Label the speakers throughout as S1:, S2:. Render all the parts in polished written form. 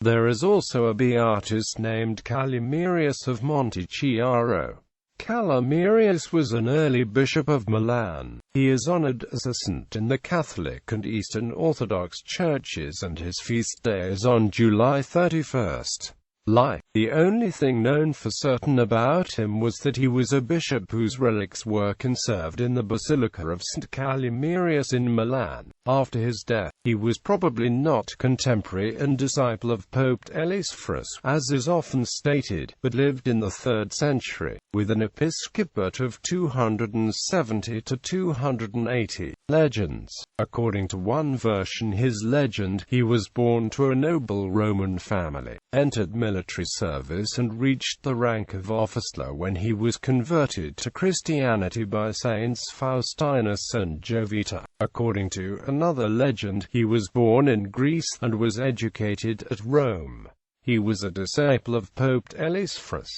S1: There is also a beatus named Calimerius of Montechiaro. Calimerius was an early bishop of Milan. He is honored as a saint in the Catholic and Eastern Orthodox churches, and his feast day is on July 31st. The only thing known for certain about him was that he was a bishop whose relics were conserved in the Basilica of St. Calimerius in Milan. After his death, he was probably not contemporary and disciple of Pope Elesphorus, as is often stated, but lived in the 3rd century, with an episcopate of 270 to 280. Legends. According to one version, his legend, he was born to a noble Roman family, entered military service and reached the rank of officer when he was converted to Christianity by Saints Faustinus and Jovita. According to another legend, he was born in Greece and was educated at Rome. He was a disciple of Pope Elesphorus.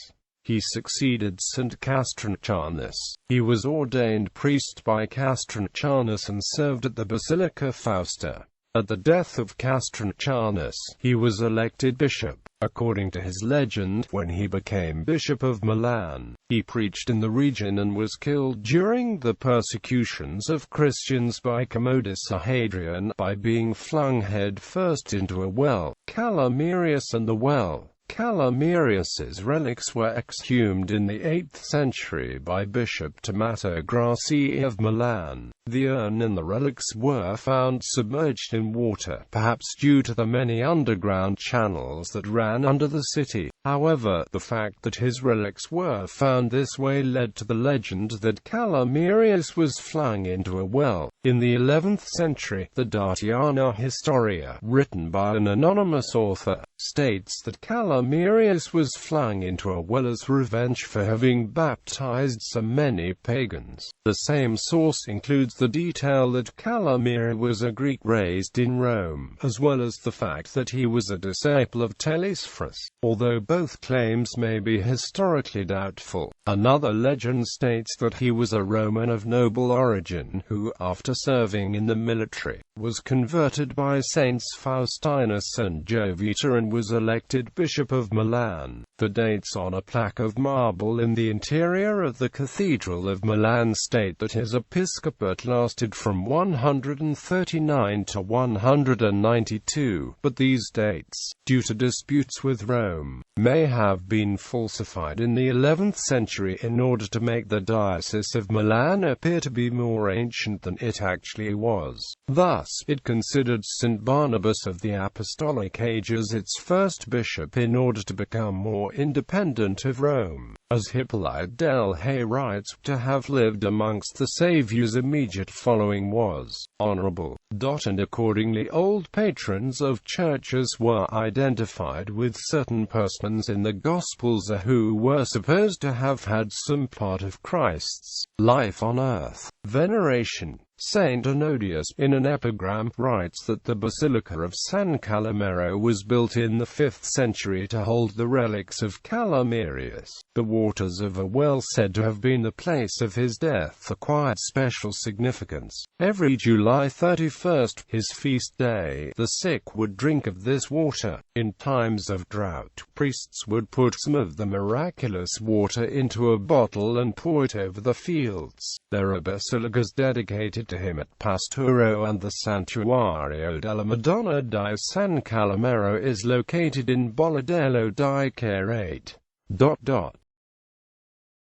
S1: He succeeded St. Castrancanus. He was ordained priest by Castrancanus and served at the Basilica Fausta. At the death of Castrancanus, he was elected bishop. According to his legend, when he became bishop of Milan, he preached in the region and was killed during the persecutions of Christians by Commodus Hadrian by being flung head first into a well. Calimerius and the well. Calimerius's relics were exhumed in the 8th century by Bishop Tommaso Grassi of Milan. The urn and the relics were found submerged in water, perhaps due to the many underground channels that ran under the city. However, the fact that his relics were found this way led to the legend that Calimerius was flung into a well. In the 11th century, the Datiana Historia, written by an anonymous author, states that Calimerius was flung into a well as revenge for having baptized so many pagans. The same source includes the detail that Calimerius was a Greek raised in Rome, as well as the fact that he was a disciple of Telesphorus, although both claims may be historically doubtful. Another legend states that he was a Roman of noble origin who, after serving in the military, was converted by Saints Faustinus and Jovita and was elected Bishop of Milan. The dates on a plaque of marble in the interior of the Cathedral of Milan state that his episcopate lasted from 139 to 192, but these dates, due to disputes with Rome, may have been falsified in the 11th century in order to make the Diocese of Milan appear to be more ancient than it actually was. Thus, it considered St. Barnabas of the Apostolic Age as its first bishop in order to become more independent of Rome, as Hippolyte.He writes, to have lived amongst the Saviour's immediate following was honorable. And accordingly old patrons of churches were identified with certain persons in the Gospels who were supposed to have had some part of Christ's life on earth. Veneration. Saint Honorius, in an epigram, writes that the Basilica of San Calimero was built in the 5th century to hold the relics of Calimerius. The waters of a well said to have been the place of his death acquired special significance. Every July 31st, his feast day, the sick would drink of this water. In times of drought, priests would put some of the miraculous water into a bottle and pour it over the fields. There are basilicas dedicated to him at Pasturo, and the Santuario della Madonna di San Calimero is located in Bolledello di Carrate.